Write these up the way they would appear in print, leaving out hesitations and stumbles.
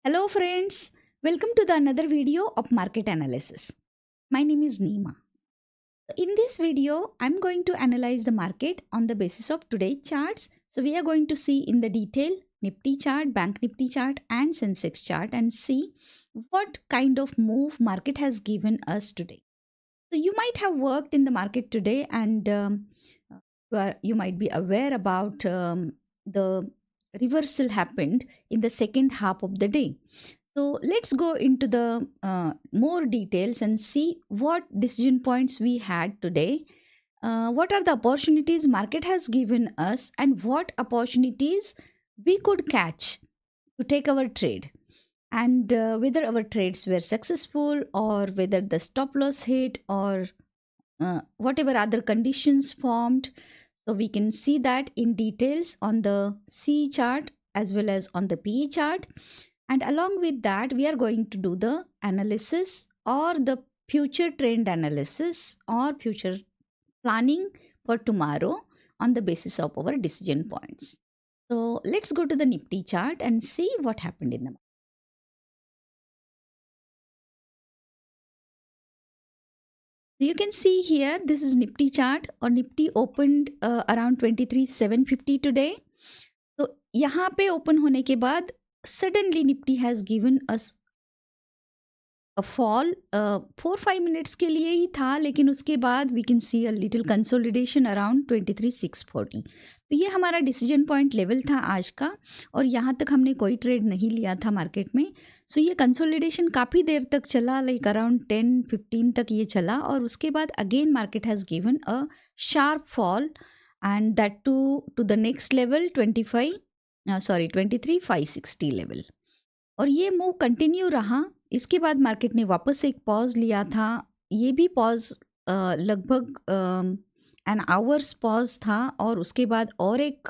Hello friends, welcome to the another video of market analysis. My name is Neema. In this video, I'm going to analyze the market on the basis of today's charts. So we are going to see in the detail Nifty chart, Bank Nifty chart and Sensex chart and see what kind of move market has given us today. So you might have worked in the market today and you might be aware about the reversal happened in the second half of the day. So let's go into the more details and see what decision points we had today. What are the opportunities market has given us and what opportunities we could catch to take our trade, and whether our trades were successful or whether the stop loss hit or whatever other conditions formed. So we can see that in details on the C chart as well as on the PE chart. And along with that, we are going to do the analysis or the future trend analysis or future planning for tomorrow on the basis of our decision points. So let's go to the Nifty chart and see what happened in the market. You can see here, this is Nifty chart or Nifty opened around 23,750 today. तो यहाँ पे open होने के बाद suddenly Nifty has given us a fall 4-5 minutes के लिए ही था, लेकिन उसके बाद we can see a little consolidation around 23,640. तो ये हमारा डिसीजन पॉइंट लेवल था आज का और यहाँ तक हमने कोई ट्रेड नहीं लिया था मार्केट में. सो ये कंसोलिडेशन काफ़ी देर तक चला, लाइक अराउंड 10-15 तक ये चला और उसके बाद again market has given a sharp fall and that to the next level 23,560 level. और ये मूव कंटिन्यू रहा. इसके बाद मार्केट ने वापस एक पॉज लिया था. ये भी पॉज लगभग एन आवर्स पॉज था और उसके बाद और एक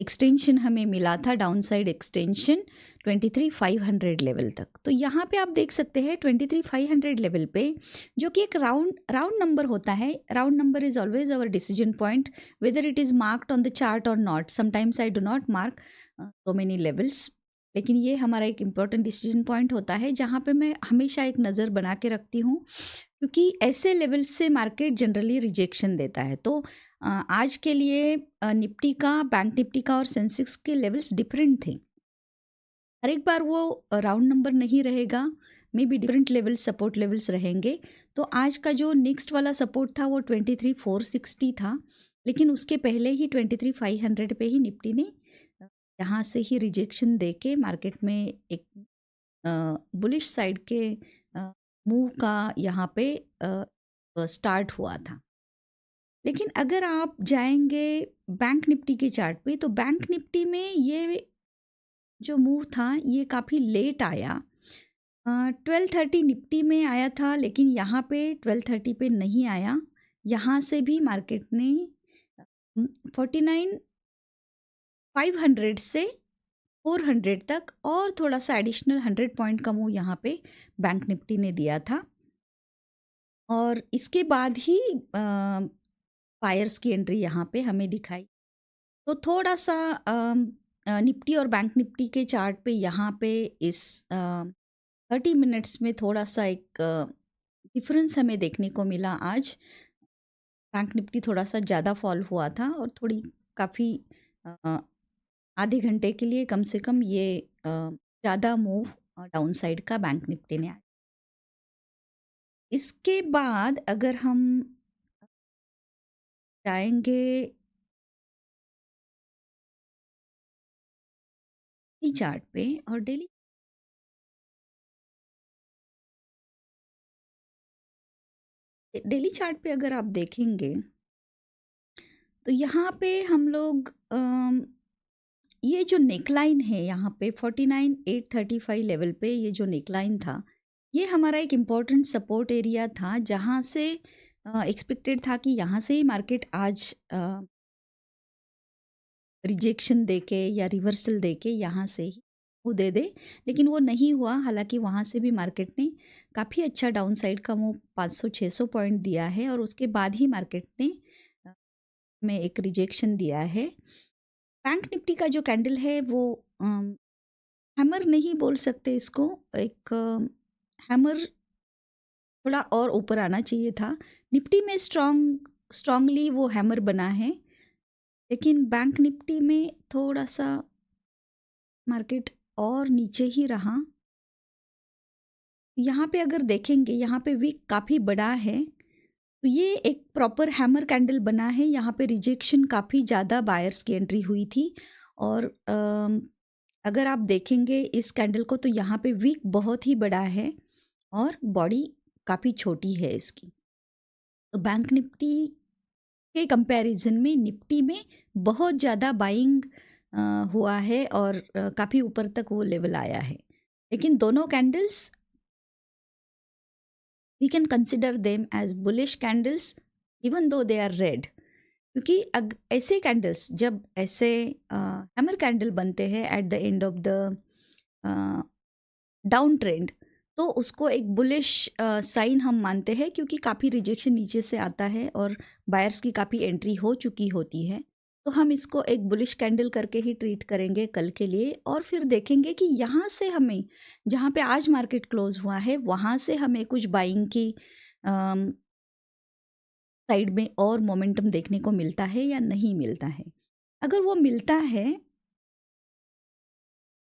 एक्सटेंशन हमें मिला था, डाउन साइड एक्सटेंशन 23,500 लेवल तक. तो यहाँ पे आप देख सकते हैं 23,500 लेवल पे, जो कि एक राउंड नंबर होता है. Round number is always our decision point whether it is marked on the chart और not. Sometimes I do not mark so many levels, लेकिन ये हमारा एक इम्पॉर्टेंट डिसीजन पॉइंट होता है जहाँ पे मैं हमेशा एक नज़र बना के रखती हूँ, क्योंकि ऐसे लेवल्स से मार्केट जनरली रिजेक्शन देता है. तो आज के लिए निफ्टी का, बैंक निफ्टी का और सेंसेक्स के लेवल्स डिफरेंट थे. हर एक बार वो राउंड नंबर नहीं रहेगा, may be different levels, support levels रहेंगे. तो आज का जो नेक्स्ट वाला सपोर्ट था वो 23,460 था, लेकिन उसके पहले ही 23,500 पे ही निफ्टी ने यहाँ से ही रिजेक्शन दे के मार्केट में एक बुलिश साइड के मूव का यहाँ पे स्टार्ट हुआ था. लेकिन अगर आप जाएंगे बैंक निफ्टी के चार्ट पे, तो बैंक निफ्टी में ये जो मूव था ये काफ़ी लेट आया. 1230 निफ्टी में आया था, लेकिन यहाँ पे 1230 पे नहीं आया. यहाँ से भी मार्केट ने 49,500 से 400 तक और थोड़ा सा एडिशनल 100 पॉइंट का मूव यहाँ पे बैंक निफ्टी ने दिया था. और इसके बाद ही बायर्स की एंट्री यहाँ पे हमें दिखाई. तो थोड़ा सा निफ्टी और बैंक निफ्टी के चार्ट पे यहाँ पे इस 30 मिनट्स में थोड़ा सा एक डिफरेंस हमें देखने को मिला. आज बैंक निफ्टी थोड़ा सा ज़्यादा फॉल हुआ था और थोड़ी काफ़ी आधे घंटे के लिए कम से कम ये ज़्यादा मूव डाउन साइड का बैंक निफ्टी ने आया. इसके बाद अगर हम जाएंगे चार्ट पे और डेली चार्ट पे अगर आप देखेंगे तो यहाँ पे हम लोग ये जो नेकलाइन है यहाँ पे 49,835 लेवल पे, ये जो नेकलाइन था ये हमारा एक इम्पॉर्टेंट सपोर्ट एरिया था, जहाँ से एक्सपेक्टेड था कि यहाँ से ही मार्केट आज रिजेक्शन देके या रिवर्सल देके यहाँ से ही वो दे दे, लेकिन वो नहीं हुआ. हालांकि वहाँ से भी मार्केट ने काफ़ी अच्छा डाउन साइड का मूव 500-600 पॉइंट दिया है और उसके बाद ही मार्केट ने में एक रिजेक्शन दिया है. बैंक निफ्टी का जो कैंडल है वो हैमर नहीं बोल सकते इसको, एक हैमर थोड़ा और ऊपर आना चाहिए था। निफ्टी में स्ट्रांगली वो हैमर बना है, लेकिन बैंक निफ्टी में थोड़ा सा मार्केट और नीचे ही रहा। यहाँ पे अगर देखेंगे, यहाँ पे विक काफ़ी बड़ा है, तो ये एक प्रॉपर हैमर कैंडल बना है। यहाँ पे रिजेक्शन काफ़ी ज़्यादा बायर्स की एंट्री हुई थी, और अगर आप देखेंगे इस कैंडल को, तो यहाँ पे विक बहुत ही बड़ा है और बॉडी काफ़ी छोटी है इसकी। तो बैंक निफ्टी के कंपैरिजन में निफ्टी में बहुत ज़्यादा बाइंग हुआ है, और काफ़ी ऊपर तक वो लेवल आया है। लेकिन दोनों candles we can consider them as bullish candles even though they are red, क्योंकि ऐसे कैंडल्स, जब ऐसे हैमर कैंडल बनते हैं at the end of the down trend, तो उसको एक बुलिश साइन हम मानते हैं, क्योंकि काफ़ी रिजेक्शन नीचे से आता है और बायर्स की काफ़ी एंट्री हो चुकी होती है। तो हम इसको एक बुलिश कैंडल करके ही ट्रीट करेंगे कल के लिए, और फिर देखेंगे कि यहाँ से हमें, जहाँ पे आज मार्केट क्लोज हुआ है, वहाँ से हमें कुछ बाइंग की साइड में और मोमेंटम देखने को मिलता है या नहीं मिलता है। अगर वो मिलता है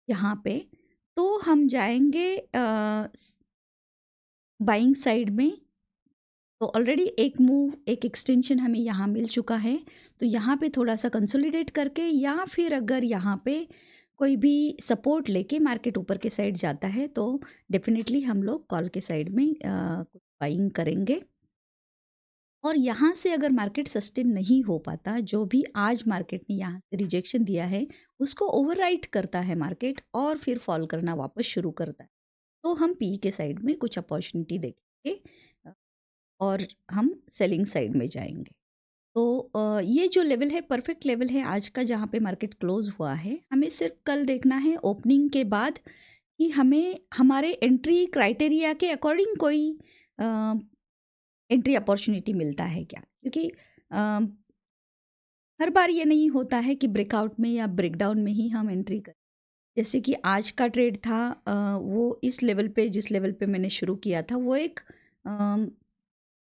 यहाँ पे, तो हम जाएंगे बाइंग साइड में। तो ऑलरेडी एक मूव, एक एक्सटेंशन हमें यहाँ मिल चुका है, तो यहाँ पे थोड़ा सा कंसोलिडेट करके, या फिर अगर यहाँ पे कोई भी सपोर्ट लेके मार्केट ऊपर के साइड जाता है, तो डेफिनेटली हम लोग कॉल के साइड में कुछ बाइंग करेंगे। और यहाँ से अगर मार्केट सस्टेन नहीं हो पाता, जो भी आज मार्केट ने यहाँ से रिजेक्शन दिया है उसको ओवरराइट करता है मार्केट, और फिर फॉल करना वापस शुरू करता है, तो हम पी के साइड में कुछ अपॉर्चुनिटी देखेंगे और हम सेलिंग साइड में जाएंगे। तो ये जो लेवल है, परफेक्ट लेवल है आज का, जहाँ पे मार्केट क्लोज हुआ है। हमें सिर्फ कल देखना है ओपनिंग के बाद कि हमें हमारे एंट्री क्राइटेरिया के अकॉर्डिंग कोई एंट्री अपॉर्चुनिटी मिलता है क्या, क्योंकि हर बार ये नहीं होता है कि ब्रेकआउट में या ब्रेकडाउन में ही हम एंट्री करें। जैसे कि आज का ट्रेड था, वो इस लेवल पे, जिस लेवल पे मैंने शुरू किया था, वो एक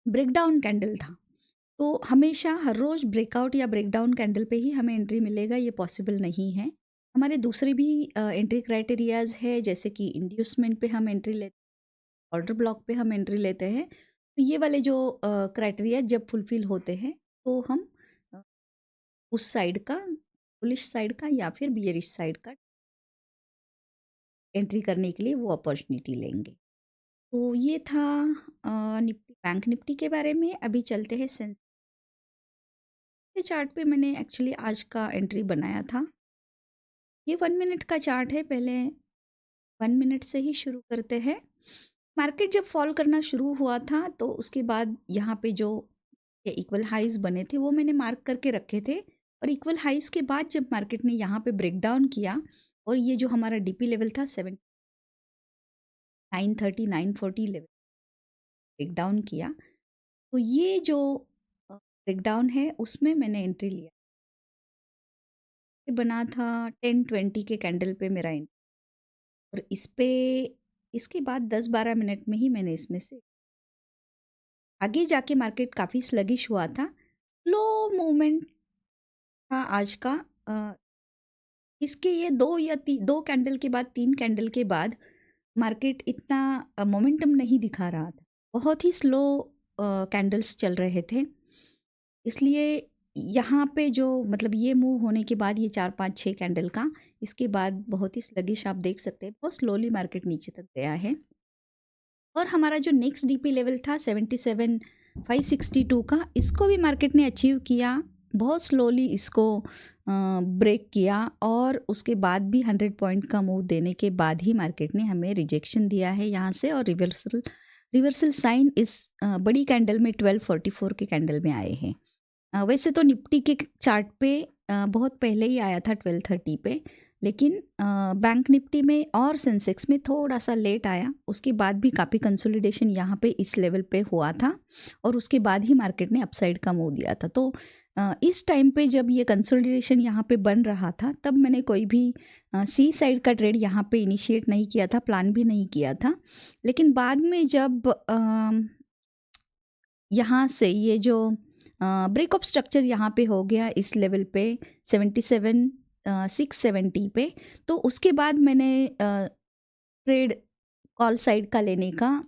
ब्रेकडाउन कैंडल था। तो हमेशा हर रोज़ ब्रेकआउट या ब्रेकडाउन कैंडल पे ही हमें एंट्री मिलेगा, ये पॉसिबल नहीं है। हमारे दूसरे भी एंट्री क्राइटेरियाज़ है, जैसे कि इंड्यूसमेंट पे हम एंट्री लेते हैं, ऑर्डर ब्लॉक पे हम एंट्री लेते हैं। तो ये वाले जो क्राइटेरिया जब फुलफिल होते हैं, तो हम अ, उस साइड का, बुलिश साइड का या फिर बियरिश साइड का एंट्री करने के लिए वो अपॉर्चुनिटी लेंगे। तो ये था निफ्टी, बैंक निफ्टी के बारे में। अभी चलते हैं सेंसेक्स के चार्ट पे। मैंने एक्चुअली आज का एंट्री बनाया था। ये 1 मिनट का चार्ट है, पहले 1 मिनट से ही शुरू करते हैं। मार्केट जब फॉल करना शुरू हुआ था, तो उसके बाद यहाँ पे जो ये इक्वल हाइज बने थे, वो मैंने मार्क करके रखे थे, और इक्वल हाइज के बाद जब मार्केट ने यहाँ पे ब्रेकडाउन किया, और ये जो हमारा डीपी लेवल था 930 940 लेवल ब्रेकडाउन किया, तो ये जो ब्रेकडाउन है उसमें मैंने एंट्री लिया। ये बना था 1020 के कैंडल पे मेरा एंट्री, और इस पे इसके बाद 10-12 मिनट में ही मैंने इसमें से आगे जाके, मार्केट काफ़ी स्लगिश हुआ था, स्लो मूवमेंट था आज का। इसके ये 2 कैंडल के बाद, 3 कैंडल के बाद मार्केट इतना मोमेंटम नहीं दिखा रहा था, बहुत ही स्लो कैंडल्स चल रहे थे। इसलिए यहाँ पे जो, मतलब ये मूव होने के बाद, ये 4-5-6 कैंडल का, इसके बाद बहुत ही स्लगिश आप देख सकते हैं, बहुत स्लोली मार्केट नीचे तक गया है। और हमारा जो नेक्स्ट डीपी लेवल था 77,562 का, इसको भी मार्केट ने अचीव किया, बहुत स्लोली इसको ब्रेक किया, और उसके बाद भी 100 पॉइंट का मूव देने के बाद ही मार्केट ने हमें रिजेक्शन दिया है यहाँ से, और रिवर्सल साइन इस बड़ी कैंडल में 1244 के कैंडल में आए हैं। वैसे तो निफ्टी के चार्ट पे बहुत पहले ही आया था 1230 पे, लेकिन बैंक निफ्टी में और सेंसेक्स में थोड़ा सा लेट आया, उसके बाद भी काफ़ी कंसोलिडेशन यहाँ पे इस लेवल पे हुआ था और उसके बाद ही मार्केट ने अपसाइड का मूव दिया था। तो इस टाइम पे जब ये कंसोलिडेशन यहाँ पे बन रहा था तब मैंने कोई भी सी साइड का ट्रेड यहाँ पे इनिशिएट नहीं किया था, प्लान भी नहीं किया था। लेकिन बाद में जब यहाँ से ये जो ब्रेकअप स्ट्रक्चर यहाँ पे हो गया इस लेवल पे 670 पे, तो उसके बाद मैंने ट्रेड कॉल साइड का लेने का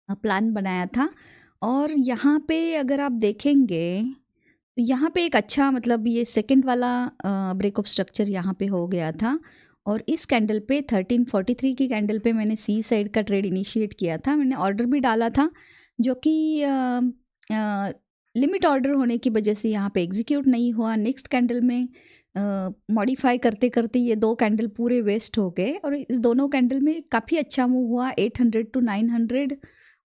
प्लान बनाया था। और यहाँ पे अगर आप देखेंगे तो यहाँ पे एक अच्छा मतलब ये सेकंड वाला ब्रेकअप स्ट्रक्चर यहाँ पे हो गया था और इस कैंडल पे 1343 की कैंडल पे मैंने सी साइड का ट्रेड इनिशिएट किया था। मैंने ऑर्डर भी डाला था जो कि लिमिट ऑर्डर होने की वजह से यहाँ पे एग्जीक्यूट नहीं हुआ। नेक्स्ट कैंडल में मॉडिफाई करते करते ये 2 कैंडल पूरे वेस्ट हो गए और इस दोनों कैंडल में काफ़ी अच्छा मूव हुआ 800 टू 900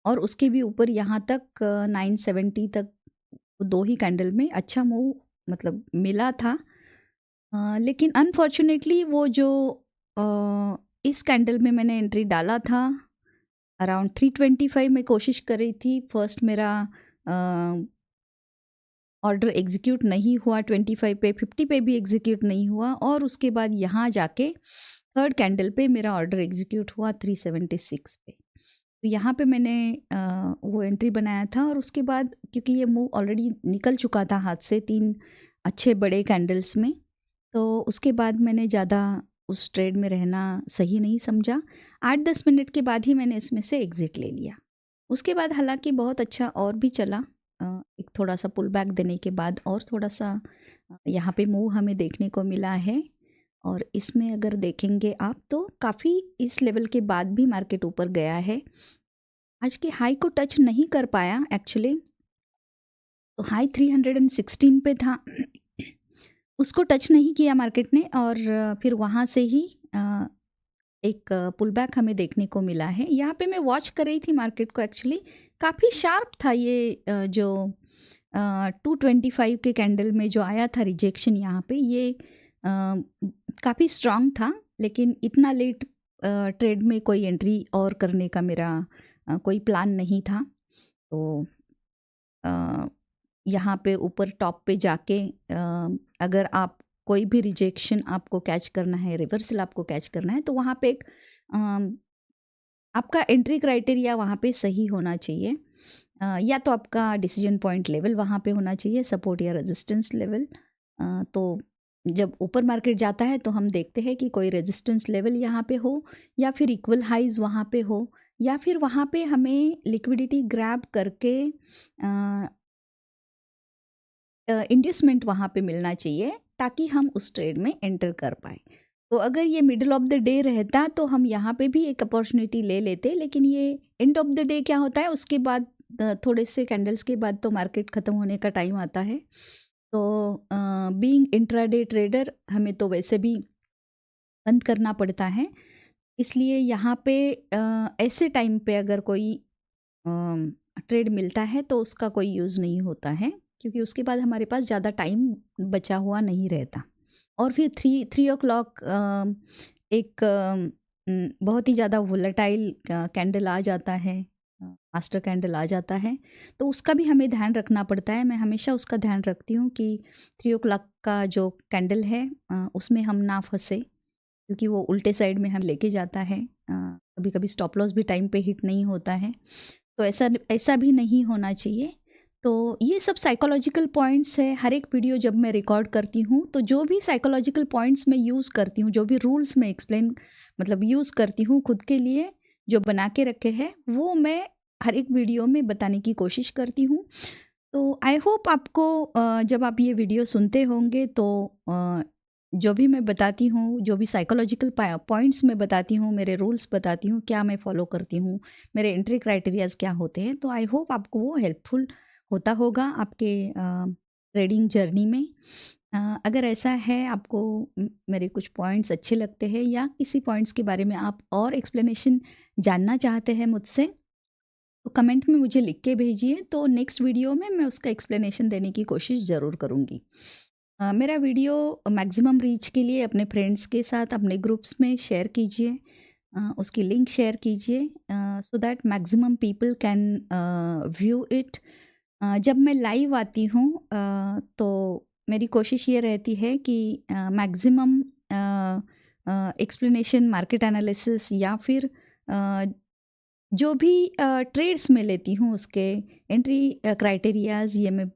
और उसके भी ऊपर यहाँ तक 970 तक 2 ही कैंडल में अच्छा मूव मतलब मिला था। लेकिन अनफॉर्चुनेटली वो जो इस कैंडल में मैंने एंट्री डाला था अराउंड 325 में कोशिश कर रही थी। फर्स्ट मेरा ऑर्डर एग्जीक्यूट नहीं हुआ 25 पे, 50 पे भी एग्जीक्यूट नहीं हुआ और उसके बाद यहाँ जाके थर्ड कैंडल पे मेरा ऑर्डर एग्जीक्यूट हुआ 376 पे। तो यहाँ पे मैंने वो एंट्री बनाया था और उसके बाद क्योंकि ये मूव ऑलरेडी निकल चुका था हाथ से 3 अच्छे बड़े कैंडल्स में, तो उसके बाद मैंने ज़्यादा उस ट्रेड में रहना सही नहीं समझा। 8-10 मिनट के बाद ही मैंने इसमें से एग्ज़िट ले लिया। उसके बाद हालांकि बहुत अच्छा और भी चला, एक थोड़ा सा पुल बैक देने के बाद और थोड़ा सा यहाँ पे मूव हमें देखने को मिला है। और इसमें अगर देखेंगे आप तो काफ़ी इस लेवल के बाद भी मार्केट ऊपर गया है। आज के हाई को टच नहीं कर पाया एक्चुअली, तो हाई 316 पे था उसको टच नहीं किया मार्केट ने और फिर वहाँ से ही एक पुल बैक हमें देखने को मिला है। यहाँ पे मैं वॉच कर रही थी मार्केट को, एक्चुअली काफ़ी शार्प था ये जो 225 के कैंडल में जो आया था रिजेक्शन यहाँ पे, ये काफ़ी स्ट्रांग था। लेकिन इतना लेट ट्रेड में कोई एंट्री और करने का मेरा कोई प्लान नहीं था। तो यहाँ पे ऊपर टॉप पे जाके अगर आप कोई भी रिजेक्शन आपको कैच करना है, रिवर्सल आपको कैच करना है, तो वहाँ पे एक आपका एंट्री क्राइटेरिया वहाँ पे सही होना चाहिए। या तो आपका डिसीजन पॉइंट लेवल वहाँ पे होना चाहिए, सपोर्ट या रेजिस्टेंस लेवल। तो जब ऊपर मार्केट जाता है तो हम देखते हैं कि कोई रेजिस्टेंस लेवल यहाँ पे हो या फिर इक्वल हाइज वहाँ पे हो या फिर वहाँ पे हमें लिक्विडिटी ग्रैब करके इंड्यूसमेंट वहाँ पे मिलना चाहिए ताकि हम उस ट्रेड में एंटर कर पाए। तो अगर ये मिडल ऑफ द डे रहता तो हम यहाँ पे भी एक अपॉर्चुनिटी ले लेते, लेकिन ये एंड ऑफ द डे क्या होता है उसके बाद थोड़े से कैंडल्स के बाद तो मार्केट ख़त्म होने का टाइम आता है। तो बीइंग इंट्राडे ट्रेडर हमें तो वैसे भी बंद करना पड़ता है, इसलिए यहाँ पे ऐसे टाइम पे अगर कोई ट्रेड मिलता है तो उसका कोई यूज़ नहीं होता है क्योंकि उसके बाद हमारे पास ज़्यादा टाइम बचा हुआ नहीं रहता। और फिर 3 o'clock एक बहुत ही ज़्यादा वोलेटाइल कैंडल आ जाता है, मास्टर कैंडल आ जाता है, तो उसका भी हमें ध्यान रखना पड़ता है। मैं हमेशा उसका ध्यान रखती हूँ कि 3 o'clock का जो कैंडल है उसमें हम ना फंसे क्योंकि वो उल्टे साइड में हम लेके जाता है। कभी कभी स्टॉप लॉस भी टाइम पे हिट नहीं होता है, तो ऐसा भी नहीं होना चाहिए। तो ये सब साइकोलॉजिकल पॉइंट्स है। हर एक वीडियो जब मैं रिकॉर्ड करती हूँ तो जो भी साइकोलॉजिकल पॉइंट्स मैं यूज़ करती हूँ, जो भी रूल्स मैं एक्सप्लेन मतलब यूज़ करती हूँ खुद के लिए जो बना के रखे हैं, वो मैं हर एक वीडियो में बताने की कोशिश करती हूँ। तो आई होप आपको जब आप ये वीडियो सुनते होंगे तो जो भी मैं बताती हूँ, जो भी साइकोलॉजिकल पॉइंट्स मैं बताती हूँ, मेरे रूल्स बताती हूँ, क्या मैं फॉलो करती हूँ, मेरे एंट्री क्राइटेरियाज़ क्या होते हैं, तो आई होप आपको वो हेल्पफुल होता होगा आपके ट्रेडिंग जर्नी में। अगर ऐसा है आपको मेरे कुछ पॉइंट्स अच्छे लगते हैं या किसी पॉइंट्स के बारे में आप और एक्सप्लेनेशन जानना चाहते हैं मुझसे, तो कमेंट में मुझे लिख के भेजिए। तो नेक्स्ट वीडियो में मैं उसका एक्सप्लेनेशन देने की कोशिश ज़रूर करूँगी। मेरा वीडियो मैक्सिमम रीच के लिए अपने फ्रेंड्स के साथ अपने ग्रुप्स में शेयर कीजिए, उसकी लिंक शेयर कीजिए so that maximum people can view it. जब मैं लाइव आती हूँ तो मेरी कोशिश ये रहती है कि मैक्सिमम एक्सप्लेनेशन, मार्केट एनालिसिस या फिर जो भी ट्रेड्स में लेती हूँ उसके एंट्री क्राइटेरियाज़ ये मैं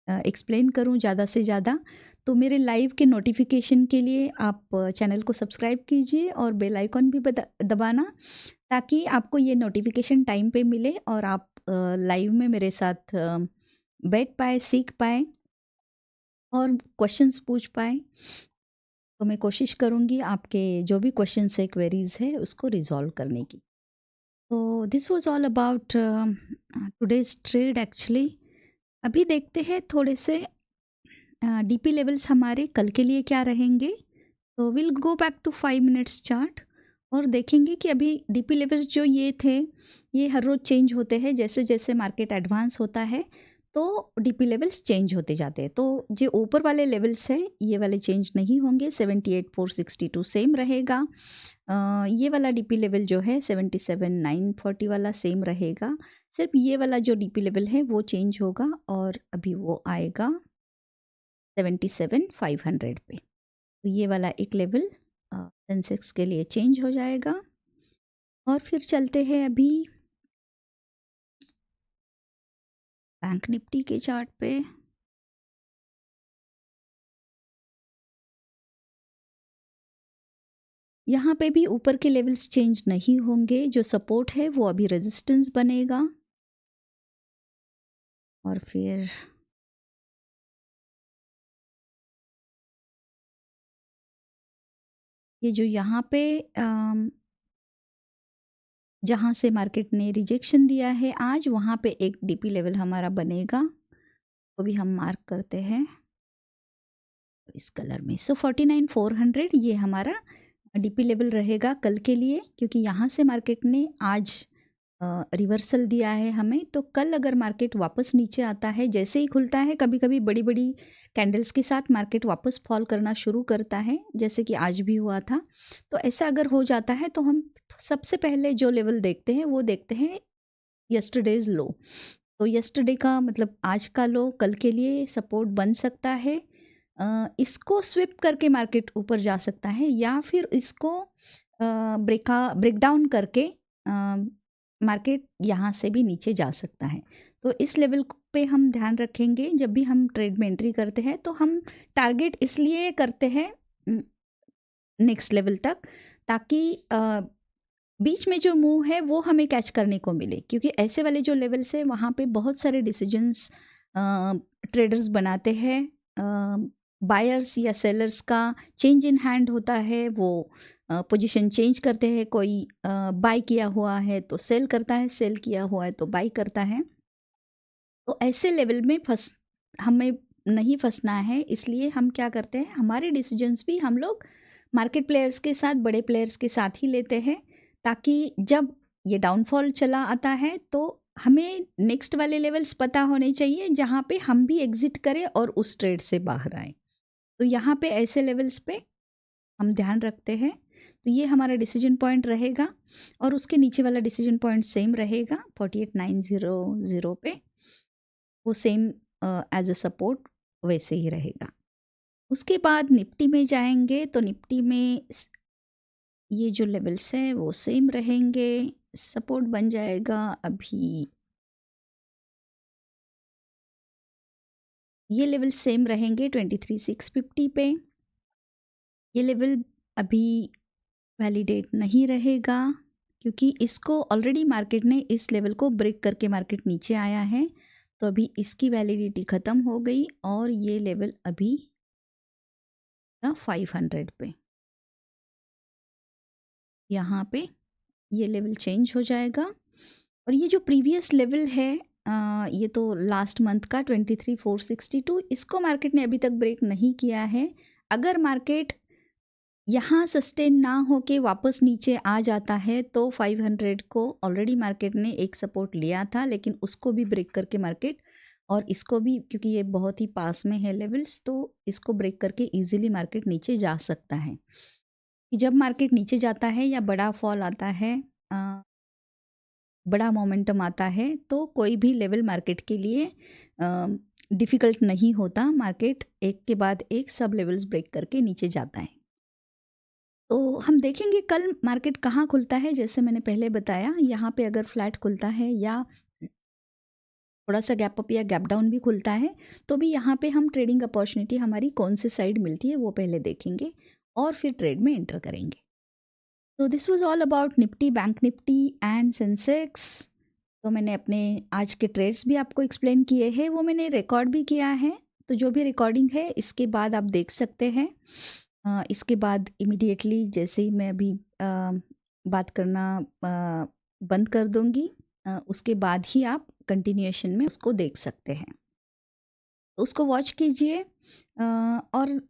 एक्सप्लेन करूँ ज़्यादा से ज़्यादा। तो मेरे लाइव के नोटिफिकेशन के लिए आप चैनल को सब्सक्राइब कीजिए और बेल आइकॉन भी दबाना, ताकि आपको ये नोटिफिकेशन टाइम पे मिले और आप लाइव में मेरे साथ बैठ पाए, सीख पाए और क्वेश्चंस पूछ पाए। तो मैं कोशिश करूँगी आपके जो भी क्वेश्चंस है, क्वेरीज है, उसको रिजॉल्व करने की। तो this was all about today's trade actually. अभी देखते हैं थोड़े से डीपी लेवल्स हमारे कल के लिए क्या रहेंगे। तो will go back to 5 minutes chart और देखेंगे कि अभी डीपी लेवल्स जो ये थे, ये हर रोज़ चेंज होते हैं। जैसे जैसे मार्केट एडवांस होता है तो डीपी लेवल्स चेंज होते जाते हैं। तो जो ऊपर वाले लेवल्स हैं ये वाले चेंज नहीं होंगे। 78,462 सेम रहेगा। ये वाला डीपी लेवल जो है 77,940 वाला सेम रहेगा। सिर्फ ये वाला जो डीपी लेवल है वो चेंज होगा और अभी वो आएगा 77,500 पे। तो ये वाला एक लेवल सेंसेक्स के लिए चेंज हो जाएगा। और फिर चलते हैं अभी बैंक निफ्टी के चार्ट पे। यहाँ पे भी ऊपर के लेवल्स चेंज नहीं होंगे। जो सपोर्ट है वो अभी रेजिस्टेंस बनेगा और फिर ये जो यहाँ पे जहाँ से मार्केट ने रिजेक्शन दिया है आज, वहाँ पे एक डीपी लेवल हमारा बनेगा, वो भी हम मार्क करते हैं इस कलर में। सो 49,400 ये हमारा डीपी लेवल रहेगा कल के लिए, क्योंकि यहाँ से मार्केट ने आज रिवर्सल दिया है हमें। तो कल अगर मार्केट वापस नीचे आता है, जैसे ही खुलता है कभी कभी बड़ी बड़ी कैंडल्स के साथ मार्केट वापस फॉल करना शुरू करता है, जैसे कि आज भी हुआ था। तो ऐसा अगर हो जाता है तो हम सबसे पहले जो लेवल देखते हैं वो देखते हैं यस्टरडेज लो। तो यस्टरडे का मतलब आज का लो कल के लिए सपोर्ट बन सकता है। इसको स्विप करके मार्केट ऊपर जा सकता है या फिर इसको ब्रेक डाउन करके मार्केट यहाँ से भी नीचे जा सकता है। तो इस लेवल पे हम ध्यान रखेंगे जब भी हम ट्रेड में एंट्री करते हैं। तो हम टारगेट इसलिए करते हैं नेक्स्ट लेवल तक, ताकि बीच में जो मूव है वो हमें कैच करने को मिले, क्योंकि ऐसे वाले जो लेवल्स है वहाँ पे बहुत सारे डिसीजंस ट्रेडर्स बनाते हैं। बायर्स या सेलर्स का चेंज इन हैंड होता है, वो पोजीशन चेंज करते हैं। कोई बाय किया हुआ है तो सेल करता है, सेल किया हुआ है तो बाय करता है। तो ऐसे लेवल में हमें नहीं फंसना है, इसलिए हम क्या करते हैं, हमारे डिसीजंस भी हम लोग मार्केट प्लेयर्स के साथ, बड़े प्लेयर्स के साथ ही लेते हैं, ताकि जब ये डाउनफॉल चला आता है तो हमें नेक्स्ट वाले लेवल्स पता होने चाहिए जहाँ पे हम भी एग्जिट करें और उस ट्रेड से बाहर आए। तो यहाँ पे ऐसे लेवल्स पे हम ध्यान रखते हैं। तो ये हमारा डिसीजन पॉइंट रहेगा और उसके नीचे वाला डिसीजन पॉइंट सेम रहेगा 48,900 पे, वो सेम एज अ सपोर्ट वैसे ही रहेगा। उसके बाद निफ्टी में जाएंगे तो निफ्टी में ये जो लेवल्स है वो सेम रहेंगे, सपोर्ट बन जाएगा अभी ये लेवल सेम रहेंगे 23,650 पे। ये लेवल अभी वैलिडेट नहीं रहेगा, क्योंकि इसको ऑलरेडी मार्केट ने इस लेवल को ब्रेक करके मार्केट नीचे आया है। तो अभी इसकी वैलिडिटी ख़त्म हो गई और ये लेवल अभी 500 पे, यहाँ पे ये लेवल चेंज हो जाएगा। और ये जो प्रीवियस लेवल है ये तो लास्ट मंथ का 23,462, इसको मार्केट ने अभी तक ब्रेक नहीं किया है। अगर मार्केट यहाँ सस्टेन ना हो के वापस नीचे आ जाता है तो 500 को ऑलरेडी मार्केट ने एक सपोर्ट लिया था, लेकिन उसको भी ब्रेक करके मार्केट और इसको भी क्योंकि ये बहुत ही पास में है लेवल्स, तो इसको ब्रेक करके इजीली मार्केट नीचे जा सकता है। कि जब मार्केट नीचे जाता है या बड़ा फॉल आता है, बड़ा मोमेंटम आता है, तो कोई भी लेवल मार्केट के लिए डिफ़िकल्ट नहीं होता। मार्केट एक के बाद एक सब लेवल्स ब्रेक करके नीचे जाता है। तो हम देखेंगे कल मार्केट कहाँ खुलता है। जैसे मैंने पहले बताया, यहाँ पे अगर फ्लैट खुलता है या थोड़ा सा गैप अप या गैप डाउन भी खुलता है, तो भी यहाँ पे हम ट्रेडिंग अपॉर्चुनिटी हमारी कौन से साइड मिलती है वो पहले देखेंगे और फिर ट्रेड में एंटर करेंगे। तो this was all about Nifty, bank Nifty and Sensex. तो मैंने अपने आज के ट्रेड्स भी आपको एक्सप्लेन किए हैं, वो मैंने रिकॉर्ड भी किया है। तो जो भी रिकॉर्डिंग है इसके बाद आप देख सकते हैं। इसके बाद इमीडिएटली जैसे ही मैं अभी बात करना बंद कर दूंगी, उसके बाद ही आप कंटिन्यूएशन में उसको देख सकते हैं। तो उसको वॉच कीजिए। और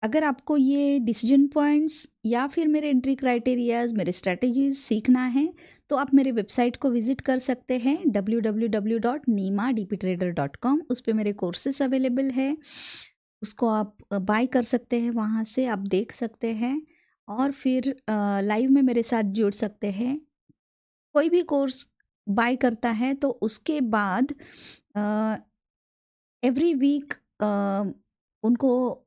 अगर आपको ये डिसीजन पॉइंट्स या फिर मेरे एंट्री क्राइटेरियाज, मेरे स्ट्रैटेजीज सीखना है, तो आप मेरे वेबसाइट को विजिट कर सकते हैं www.neemadptrader.com। उस पर मेरे कोर्सेस अवेलेबल है, उसको आप बाय कर सकते हैं, वहाँ से आप देख सकते हैं और फिर लाइव में मेरे साथ जुड़ सकते हैं। कोई भी कोर्स बाय करता है तो उसके बाद एवरी वीक उनको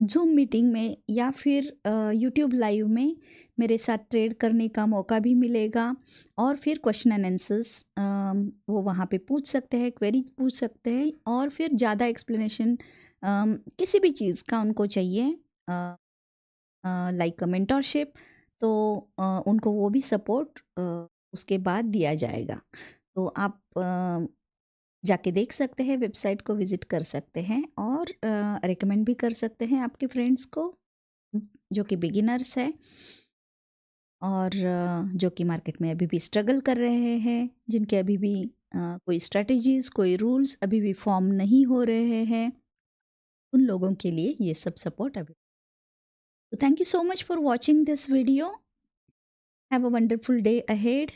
ज़ूम मीटिंग में या फिर यूट्यूब लाइव में मेरे साथ ट्रेड करने का मौका भी मिलेगा। और फिर क्वेश्चन एंड आंसर्स वो वहाँ पे पूछ सकते हैं, क्वेरीज पूछ सकते हैं, और फिर ज़्यादा एक्सप्लेनेशन किसी भी चीज़ का उनको चाहिए, लाइक मेंटरशिप, तो उनको वो भी सपोर्ट उसके बाद दिया जाएगा। तो आप जाके देख सकते हैं, वेबसाइट को विज़िट कर सकते हैं और रिकमेंड भी कर सकते हैं आपके फ्रेंड्स को जो कि बिगिनर्स है और जो कि मार्केट में अभी भी स्ट्रगल कर रहे हैं, जिनके अभी भी कोई स्ट्रेटजीज़, कोई रूल्स अभी भी फॉर्म नहीं हो रहे हैं। उन लोगों के लिए ये सब सपोर्ट अभी। तो thank you so much for watching this video. Have a wonderful day ahead.